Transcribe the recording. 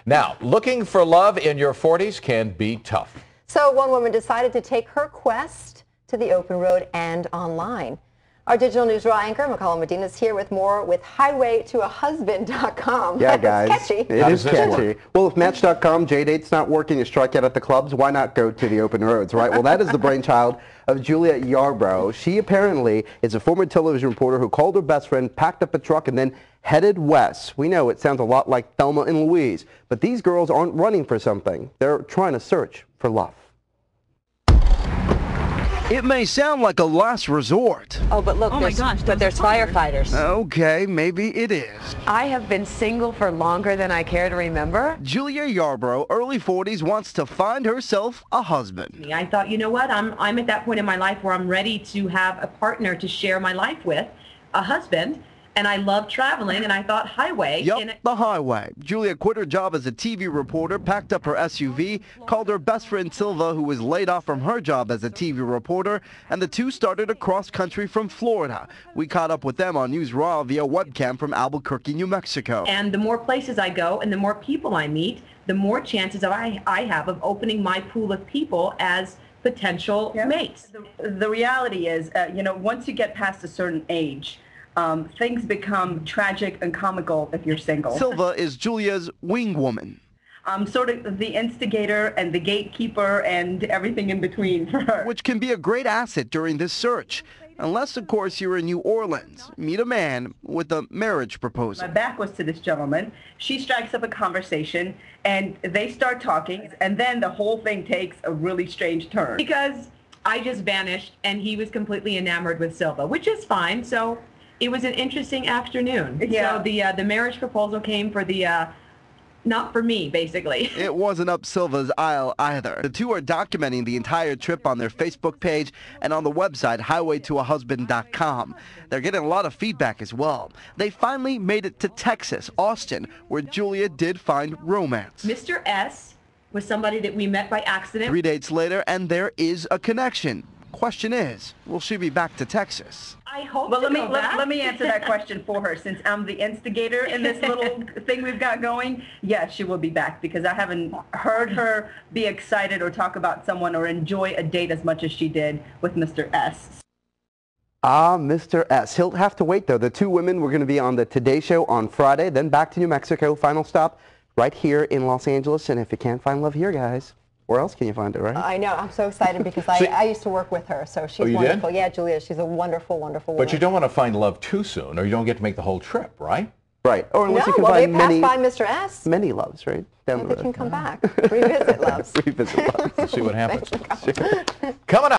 Now, looking for love in your 40s can be tough. So one woman decided to take her quest to the open road and online. Our digital news raw anchor, McCollum Medina, is here with more with highwaytoahusband.com. Yeah, guys. It's catchy. It is catchy. Well, if Match.com, J-Date's not working, you strike out at the clubs, why not go to the open roads, right? Well, that is the brainchild of Julia Yarbrough. She apparently is a former television reporter who called her best friend, packed up a truck, and then headed west. We know it sounds a lot like Thelma and Louise, but these girls aren't running for something. They're trying to search for love. It may sound like a last resort. Oh, but look, there's firefighters. Okay, maybe it is. I have been single for longer than I care to remember. Julia Yarbrough, early 40s, wants to find herself a husband. I thought, you know what, I'm at that point in my life where I'm ready to have a partner to share my life with, a husband. And I love traveling, and I thought highway. Yup, the highway. Julia quit her job as a TV reporter, packed up her SUV, called her best friend Silva, who was laid off from her job as a TV reporter, and the two started across country from Florida. We caught up with them on News Raw via webcam from Albuquerque, New Mexico. And the more places I go and the more people I meet, the more chances I have of opening my pool of people as potential mates. The reality is, once you get past a certain age, things become tragic and comical if you're single. Silva is Julia's wing woman. I'm sort of the instigator and the gatekeeper and everything in between for her. Which can be a great asset during this search. Unless, of course, you're in New Orleans. Meet a man with a marriage proposal. My back was to this gentleman. She strikes up a conversation, and they start talking, and then the whole thing takes a really strange turn. Because I just vanished, and he was completely enamored with Silva, which is fine. So it was an interesting afternoon. Yeah. So the marriage proposal came for the, not for me, basically. It wasn't up Silva's aisle either. The two are documenting the entire trip on their Facebook page and on the website highwaytoahusband.com. They're getting a lot of feedback as well. They finally made it to Texas, Austin, where Julia did find romance. Mr. S was somebody that we met by accident. 3 dates later, and there is a connection. Question is, will she be back to Texas? I hope Well, to let me answer that question for her. Since I'm the instigator in this little thing we've got going, yes, she will be back, because I haven't heard her be excited or talk about someone or enjoy a date as much as she did with Mr. S. Ah, Mr. S. He'll have to wait, though. The two women were going to be on the Today Show on Friday, then back to New Mexico. Final stop right here in Los Angeles. And if you can't find love here, guys, where else can you find it, right? I know. I'm so excited because I used to work with her, so she's wonderful. Did? Yeah, Julia, she's a wonderful, wonderful woman. But you don't want to find love too soon, or you don't get to make the whole trip, right? Right. Or unless you can well, find they passed by Mr. S. many loves, right? Down the They road. can come back. Revisit loves. Revisit loves. See what happens. Coming up.